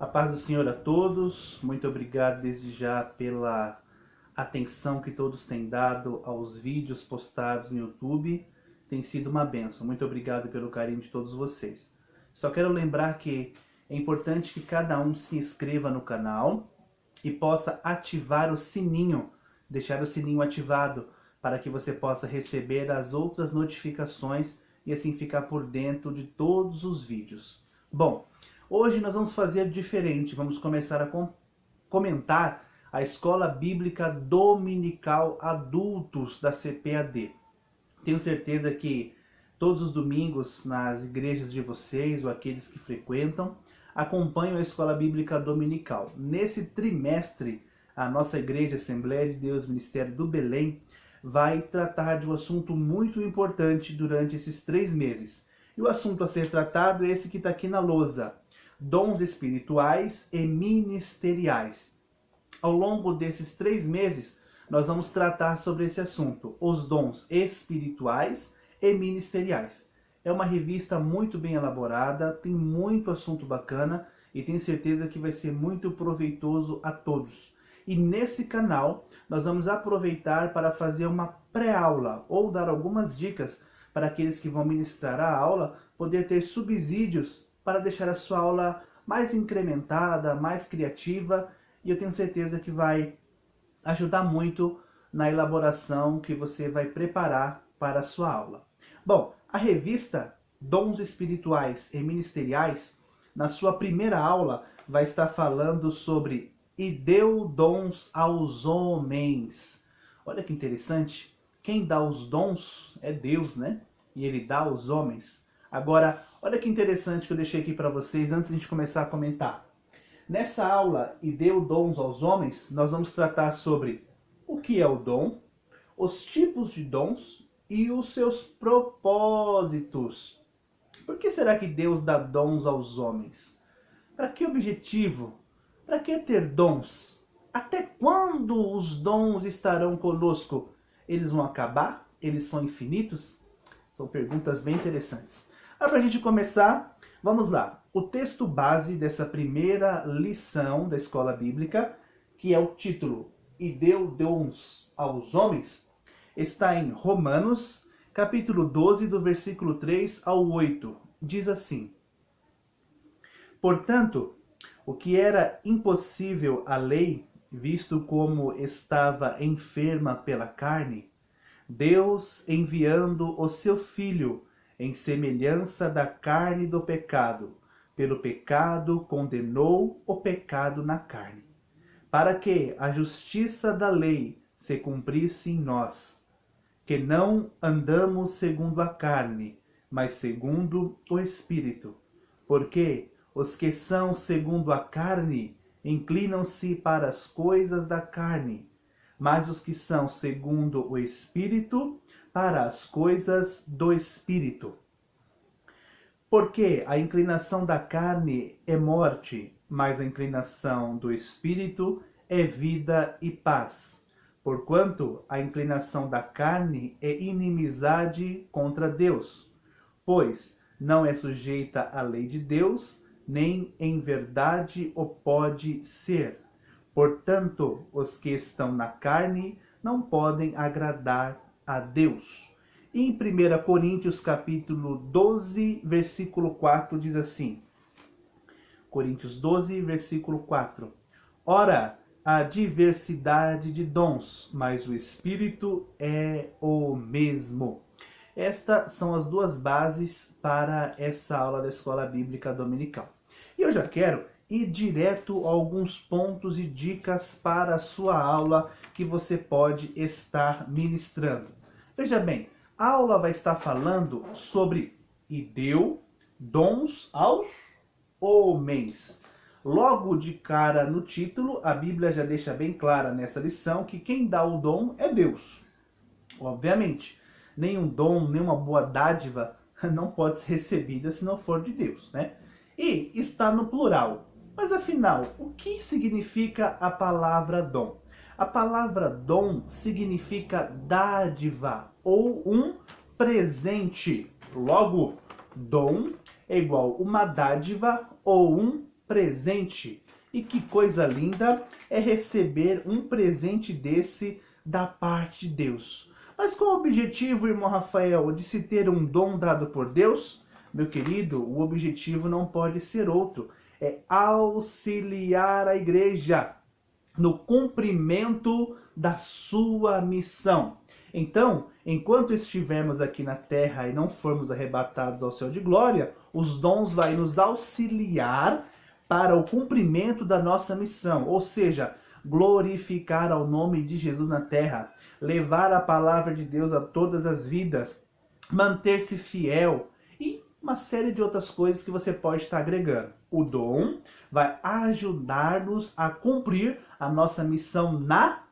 A paz do Senhor a todos, muito obrigado desde já pela atenção que todos têm dado aos vídeos postados no YouTube. Tem sido uma bênção, muito obrigado pelo carinho de todos vocês. Só quero lembrar que é importante que cada um se inscreva no canal e possa ativar o sininho, deixar o sininho ativado para que você possa receber as outras notificações e assim ficar por dentro de todos os vídeos. Bom, hoje nós vamos fazer diferente, vamos começar a comentar a Escola Bíblica Dominical Adultos da CPAD. Tenho certeza que todos os domingos nas igrejas de vocês ou aqueles que frequentam acompanham a Escola Bíblica Dominical. Nesse trimestre, a nossa Igreja Assembleia de Deus Ministério do Belém vai tratar de um assunto muito importante durante esses 3 meses. E o assunto a ser tratado é esse que está aqui na lousa: dons espirituais e ministeriais. Ao longo desses 3 meses, nós vamos tratar sobre esse assunto, os dons espirituais e ministeriais. É uma revista muito bem elaborada, tem muito assunto bacana e tenho certeza que vai ser muito proveitoso a todos. E nesse canal, nós vamos aproveitar para fazer uma pré-aula ou dar algumas dicas para aqueles que vão ministrar a aula poder ter subsídios para deixar a sua aula mais incrementada, mais criativa, e eu tenho certeza que vai ajudar muito na elaboração que você vai preparar para a sua aula. Bom, a revista Dons Espirituais e Ministeriais, na sua primeira aula, vai estar falando sobre "E deu dons aos homens". Olha que interessante, quem dá os dons é Deus, né? E Ele dá aos homens. Agora, olha que interessante que eu deixei aqui para vocês antes de a gente começar a comentar. Nessa aula, "E deu dons aos homens", nós vamos tratar sobre o que é o dom, os tipos de dons e os seus propósitos. Por que será que Deus dá dons aos homens? Para que objetivo? Para que ter dons? Até quando os dons estarão conosco? Eles vão acabar? Eles são infinitos? São perguntas bem interessantes. Para a gente começar, vamos lá. O texto base dessa primeira lição da Escola Bíblica, que é o título "E deu dons aos homens", está em Romanos, capítulo 12, do versículo 3 ao 8. Diz assim: "Portanto, o que era impossível à lei, visto como estava enferma pela carne, Deus, enviando o seu Filho em semelhança da carne do pecado, pelo pecado condenou o pecado na carne, para que a justiça da lei se cumprisse em nós, que não andamos segundo a carne, mas segundo o Espírito. Porque os que são segundo a carne inclinam-se para as coisas da carne, mas os que são segundo o Espírito, para as coisas do Espírito. Porque a inclinação da carne é morte, mas a inclinação do Espírito é vida e paz. Porquanto a inclinação da carne é inimizade contra Deus, pois não é sujeita à lei de Deus, nem em verdade o pode ser. Portanto, os que estão na carne não podem agradar a Deus. E em 1 Coríntios capítulo 12, versículo 4, diz assim, Coríntios 12, versículo 4. "Ora, há diversidade de dons, mas o Espírito é o mesmo." Estas são as duas bases para essa aula da Escola Bíblica Dominical. E eu já quero ir direto a alguns pontos e dicas para a sua aula que você pode estar ministrando. Veja bem, a aula vai estar falando sobre "E deu dons aos homens". Logo de cara no título, a Bíblia já deixa bem clara nessa lição que quem dá o dom é Deus. Obviamente, nenhum dom, nenhuma boa dádiva não pode ser recebida se não for de Deus, né? E está no plural. Mas afinal, o que significa a palavra dom? A palavra dom significa dádiva ou um presente. Logo, dom é igual uma dádiva ou um presente. E que coisa linda é receber um presente desse da parte de Deus. Mas qual o objetivo, irmão Rafael, de se ter um dom dado por Deus? Meu querido, o objetivo não pode ser outro. É auxiliar a igreja no cumprimento da sua missão. Então, enquanto estivermos aqui na terra e não formos arrebatados ao céu de glória, os dons vão nos auxiliar para o cumprimento da nossa missão, ou seja, glorificar ao nome de Jesus na terra, levar a palavra de Deus a todas as vidas, manter-se fiel e uma série de outras coisas que você pode estar agregando. O dom vai ajudar-nos a cumprir a nossa missão na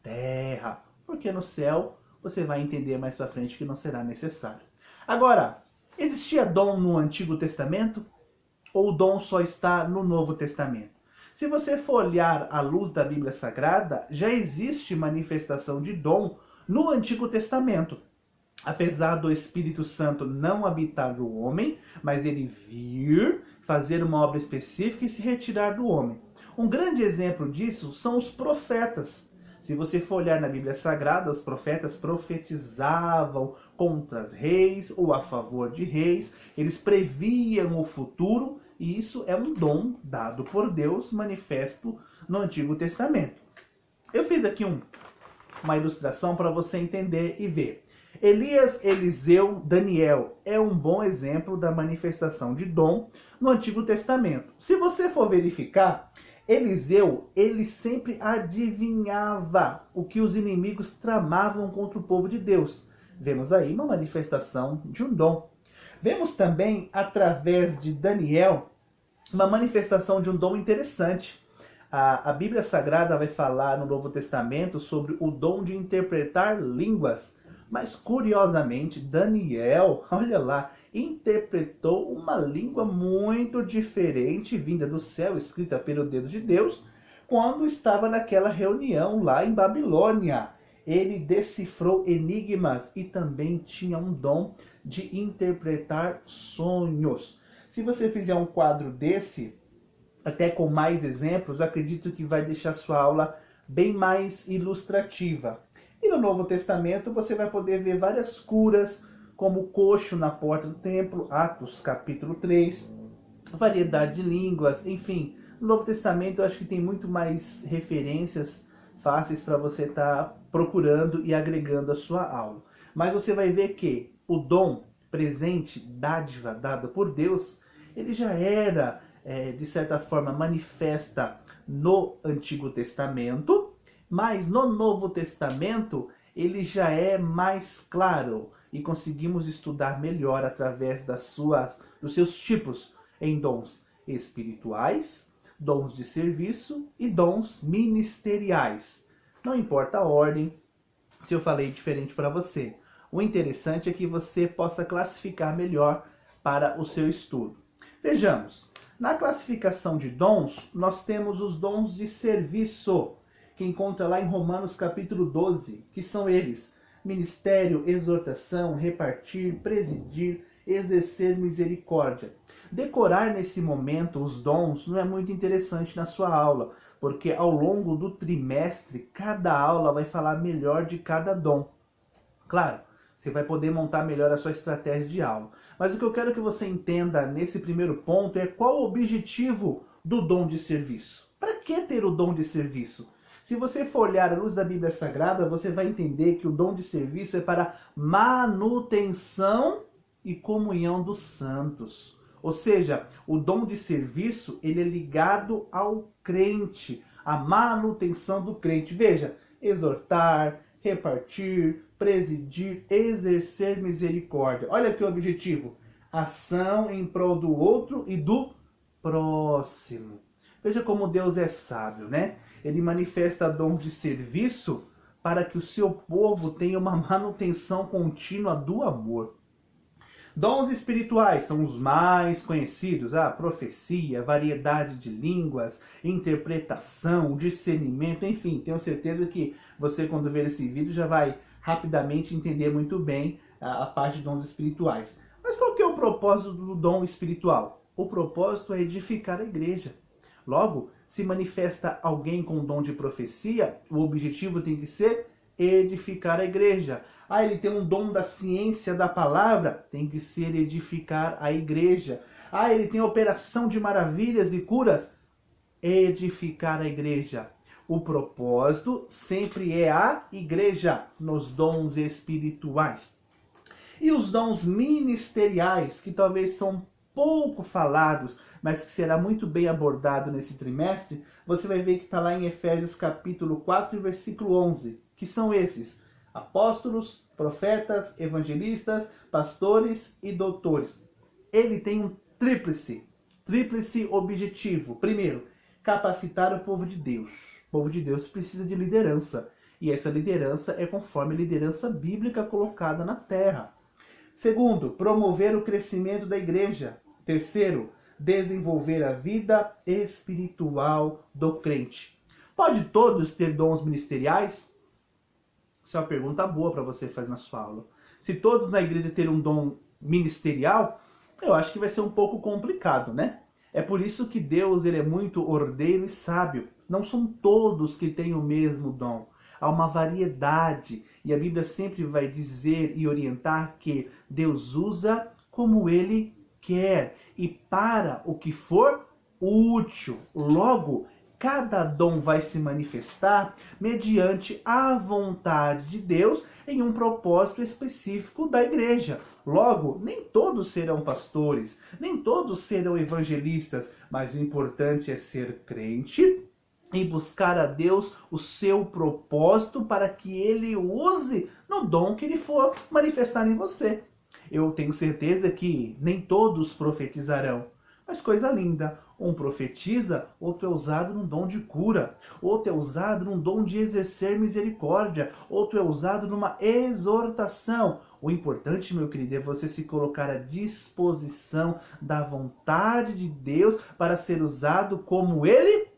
terra, porque no céu você vai entender mais para frente que não será necessário. Agora, existia dom no Antigo Testamento ou o dom só está no Novo Testamento? Se você for olhar à luz da Bíblia Sagrada, já existe manifestação de dom no Antigo Testamento. Apesar do Espírito Santo não habitar no homem, mas ele vir, fazer uma obra específica e se retirar do homem. Um grande exemplo disso são os profetas. Se você for olhar na Bíblia Sagrada, os profetas profetizavam contra os reis ou a favor de reis. Eles previam o futuro e isso é um dom dado por Deus, manifesto no Antigo Testamento. Eu fiz aqui uma ilustração para você entender e ver. Elias, Eliseu, Daniel é um bom exemplo da manifestação de dom no Antigo Testamento. Se você for verificar, Eliseu, ele sempre adivinhava o que os inimigos tramavam contra o povo de Deus. Vemos aí uma manifestação de um dom. Vemos também, através de Daniel, uma manifestação de um dom interessante. A Bíblia Sagrada vai falar no Novo Testamento sobre o dom de interpretar línguas. Mas, curiosamente, Daniel, olha lá, interpretou uma língua muito diferente, vinda do céu, escrita pelo dedo de Deus, quando estava naquela reunião lá em Babilônia. Ele decifrou enigmas e também tinha um dom de interpretar sonhos. Se você fizer um quadro desse, até com mais exemplos, acredito que vai deixar sua aula bem mais ilustrativa. E no Novo Testamento você vai poder ver várias curas, como o coxo na porta do templo, Atos capítulo 3, variedade de línguas, enfim. No Novo Testamento eu acho que tem muito mais referências fáceis para você estar procurando e agregando a sua aula. Mas você vai ver que o dom, presente, dádiva dada por Deus, ele já era, de certa forma, manifesta no Antigo Testamento, mas no Novo Testamento ele já é mais claro e conseguimos estudar melhor através dos seus tipos em dons espirituais, dons de serviço e dons ministeriais. Não importa a ordem, se eu falei diferente para você. O interessante é que você possa classificar melhor para o seu estudo. Vejamos, na classificação de dons, nós temos os dons de serviço, que encontra lá em Romanos capítulo 12, que são eles: ministério, exortação, repartir, presidir, exercer misericórdia. Decorar nesse momento os dons não é muito interessante na sua aula, porque ao longo do trimestre, cada aula vai falar melhor de cada dom. Claro, você vai poder montar melhor a sua estratégia de aula. Mas o que eu quero que você entenda nesse primeiro ponto é qual o objetivo do dom de serviço. Para que ter o dom de serviço? Se você for olhar à luz da Bíblia Sagrada, você vai entender que o dom de serviço é para manutenção e comunhão dos santos. Ou seja, o dom de serviço ele é ligado ao crente, à manutenção do crente. Veja, exortar, repartir, presidir, exercer misericórdia. Olha aqui o objetivo: ação em prol do outro e do próximo. Veja como Deus é sábio, né? Ele manifesta dons de serviço para que o seu povo tenha uma manutenção contínua do amor. Dons espirituais são os mais conhecidos: profecia, variedade de línguas, interpretação, discernimento, enfim. Tenho certeza que você, quando ver esse vídeo, já vai rapidamente entender muito bem a parte de dons espirituais. Mas qual que é o propósito do dom espiritual? O propósito é edificar a igreja. Logo, se manifesta alguém com dom de profecia, o objetivo tem que ser edificar a igreja. Ah, ele tem um dom da ciência da palavra, tem que ser edificar a igreja. Ah, ele tem operação de maravilhas e curas, edificar a igreja. O propósito sempre é a igreja nos dons espirituais. E os dons ministeriais, que talvez são pouco falados, mas que será muito bem abordado nesse trimestre, você vai ver que está lá em Efésios capítulo 4, versículo 11, que são esses: apóstolos, profetas, evangelistas, pastores e doutores. Ele tem um tríplice objetivo. Primeiro, capacitar o povo de Deus. O povo de Deus precisa de liderança, e essa liderança é conforme a liderança bíblica colocada na terra. Segundo, promover o crescimento da igreja. Terceiro, desenvolver a vida espiritual do crente. Pode todos ter dons ministeriais? Isso é uma pergunta boa para você fazer na sua aula. Se todos na igreja terem um dom ministerial, eu acho que vai ser um pouco complicado, né? É por isso que Deus ele é muito ordeiro e sábio. Não são todos que têm o mesmo dom. Há uma variedade. E a Bíblia sempre vai dizer e orientar que Deus usa como Ele quer e para o que for útil. Logo, cada dom vai se manifestar mediante a vontade de Deus em um propósito específico da igreja. Logo, nem todos serão pastores, nem todos serão evangelistas, mas o importante é ser crente e buscar a Deus o seu propósito para que Ele use no dom que Ele for manifestar em você. Eu tenho certeza que nem todos profetizarão, mas coisa linda, um profetiza, outro é usado num dom de cura, outro é usado num dom de exercer misericórdia, outro é usado numa exortação. O importante, meu querido, é você se colocar à disposição da vontade de Deus para ser usado como Ele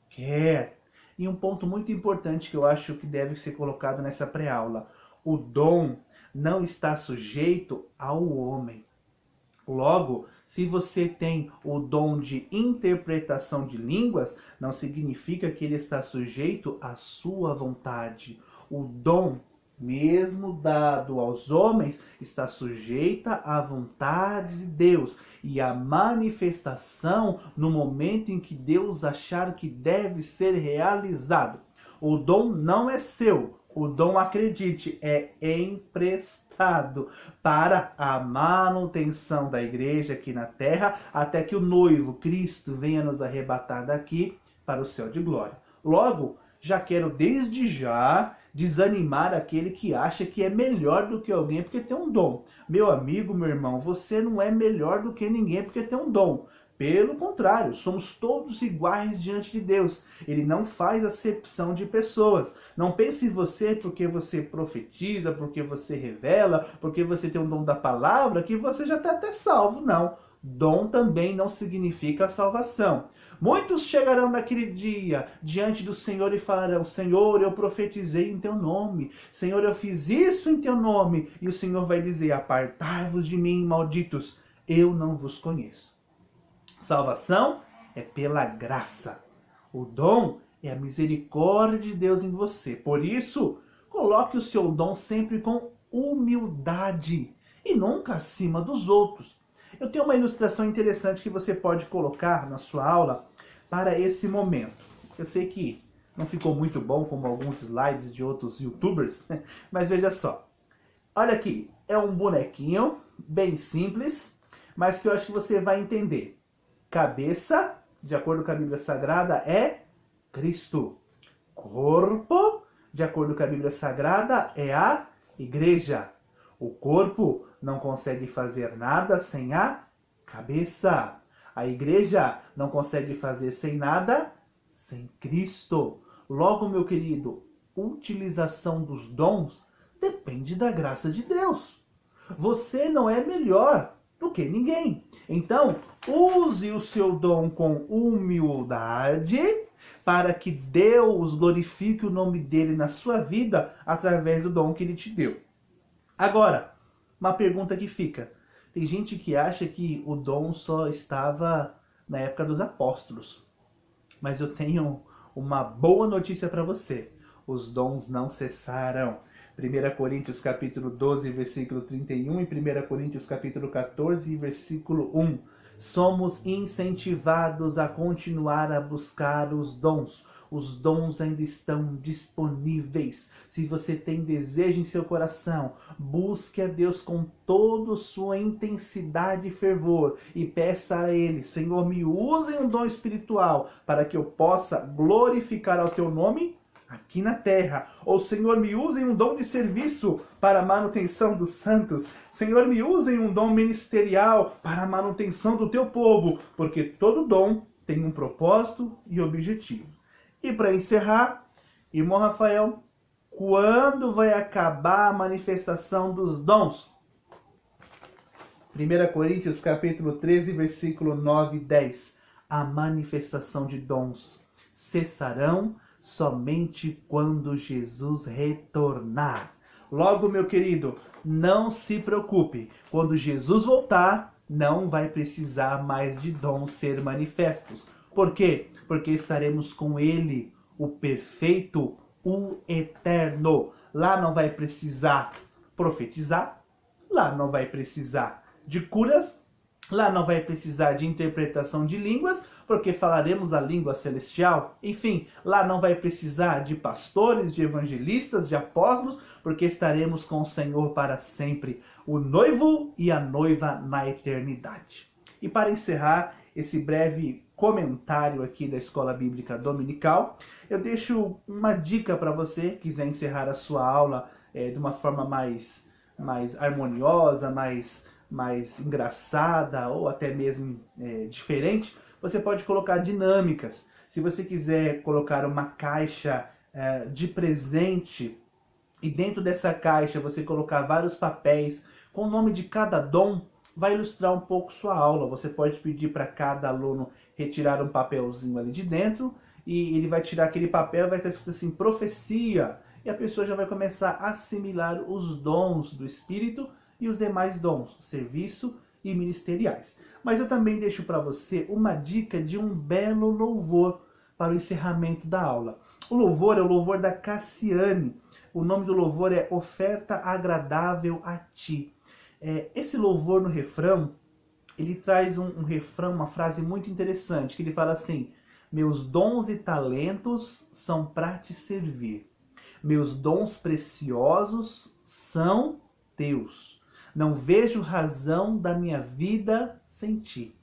quer. E um ponto muito importante que eu acho que deve ser colocado nessa pré-aula: o dom não está sujeito ao homem. Logo, se você tem o dom de interpretação de línguas, não significa que ele está sujeito à sua vontade. O dom, mesmo dado aos homens, está sujeita à vontade de Deus e à manifestação no momento em que Deus achar que deve ser realizado. O dom não é seu. O dom, acredite, é emprestado para a manutenção da igreja aqui na terra, até que o noivo, Cristo, venha nos arrebatar daqui para o céu de glória. Logo, já quero desde já desanimar aquele que acha que é melhor do que alguém porque tem um dom. Meu amigo, meu irmão, você não é melhor do que ninguém porque tem um dom. Pelo contrário, somos todos iguais diante de Deus. Ele não faz acepção de pessoas. Não pense em você porque você profetiza, porque você revela, porque você tem um dom da palavra, que você já está até salvo. Não. Dom também não significa salvação. Muitos chegarão naquele dia diante do Senhor e falarão: Senhor, eu profetizei em teu nome. Senhor, eu fiz isso em teu nome. E o Senhor vai dizer: apartai-vos de mim, malditos, eu não vos conheço. Salvação é pela graça. O dom é a misericórdia de Deus em você. Por isso, coloque o seu dom sempre com humildade e nunca acima dos outros. Eu tenho uma ilustração interessante que você pode colocar na sua aula para esse momento. Eu sei que não ficou muito bom como alguns slides de outros youtubers, mas veja só. Olha aqui, é um bonequinho bem simples, mas que eu acho que você vai entender. Cabeça, de acordo com a Bíblia Sagrada, é Cristo. Corpo, de acordo com a Bíblia Sagrada, é a igreja. O corpo não consegue fazer nada sem a cabeça. A igreja não consegue fazer sem nada sem Cristo. Logo, meu querido, utilização dos dons depende da graça de Deus. Você não é melhor do que ninguém. Então, use o seu dom com humildade para que Deus glorifique o nome dele na sua vida através do dom que ele te deu. Agora, uma pergunta que fica. Tem gente que acha que o dom só estava na época dos apóstolos. Mas eu tenho uma boa notícia para você. Os dons não cessaram. 1 Coríntios capítulo 12, versículo 31 e 1 Coríntios capítulo 14, versículo 1. Somos incentivados a continuar a buscar os dons. Os dons ainda estão disponíveis. Se você tem desejo em seu coração, busque a Deus com toda a sua intensidade e fervor e peça a Ele: Senhor, me use um dom espiritual para que eu possa glorificar ao Teu nome aqui na terra. Ou, Senhor, me use um dom de serviço para a manutenção dos santos. Senhor, me use um dom ministerial para a manutenção do Teu povo, porque todo dom tem um propósito e objetivo. E para encerrar, irmão Rafael, quando vai acabar a manifestação dos dons? 1 Coríntios capítulo 13, versículo 9 e 10. A manifestação de dons cessarão somente quando Jesus retornar. Logo, meu querido, não se preocupe. Quando Jesus voltar, não vai precisar mais de dons ser manifestos. Por quê? Porque estaremos com Ele, o perfeito, o eterno. Lá não vai precisar profetizar, lá não vai precisar de curas, lá não vai precisar de interpretação de línguas, porque falaremos a língua celestial. Enfim, lá não vai precisar de pastores, de evangelistas, de apóstolos, porque estaremos com o Senhor para sempre, o noivo e a noiva na eternidade. E para encerrar esse breve comentário aqui da Escola Bíblica Dominical, eu deixo uma dica para você que quiser encerrar a sua aula de uma forma mais harmoniosa, mais engraçada ou até mesmo diferente. Você pode colocar dinâmicas. Se você quiser colocar uma caixa de presente e dentro dessa caixa você colocar vários papéis com o nome de cada dom, vai ilustrar um pouco sua aula. Você pode pedir para cada aluno retirar um papelzinho ali de dentro e ele vai tirar aquele papel, vai estar escrito assim, profecia, e a pessoa já vai começar a assimilar os dons do Espírito e os demais dons, serviço e ministeriais. Mas eu também deixo para você uma dica de um belo louvor para o encerramento da aula. O louvor é o louvor da Cassiane. O nome do louvor é Oferta Agradável a Ti. Esse louvor no refrão, ele traz um refrão, uma frase muito interessante, que ele fala assim: meus dons e talentos são para te servir. Meus dons preciosos são teus. Não vejo razão da minha vida sem ti.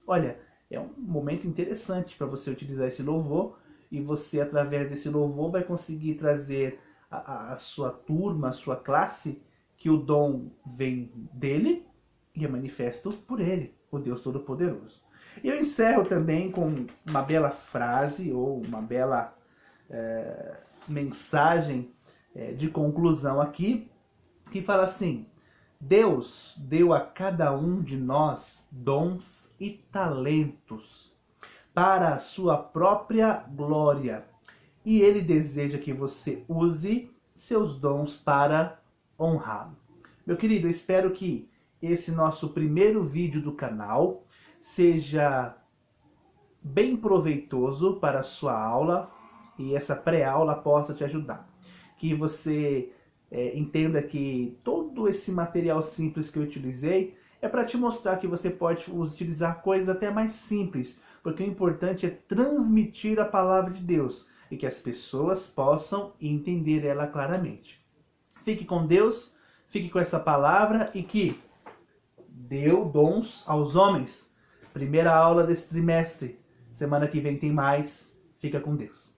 Olha, é um momento interessante para você utilizar esse louvor, e você, através desse louvor, vai conseguir trazer a sua turma, a sua classe, que o dom vem dele e é manifesto por ele, o Deus Todo-Poderoso. E eu encerro também com uma bela frase ou uma bela mensagem de conclusão aqui, que fala assim: Deus deu a cada um de nós dons e talentos para a sua própria glória, e Ele deseja que você use seus dons para honrá-lo. Meu querido, eu espero que esse nosso primeiro vídeo do canal seja bem proveitoso para a sua aula e essa pré-aula possa te ajudar. Que você entenda que todo esse material simples que eu utilizei é para te mostrar que você pode utilizar coisas até mais simples, porque o importante é transmitir a palavra de Deus e que as pessoas possam entender ela claramente. Fique com Deus, fique com essa palavra e que deu dons aos homens. Primeira aula desse trimestre. Semana que vem tem mais. Fica com Deus.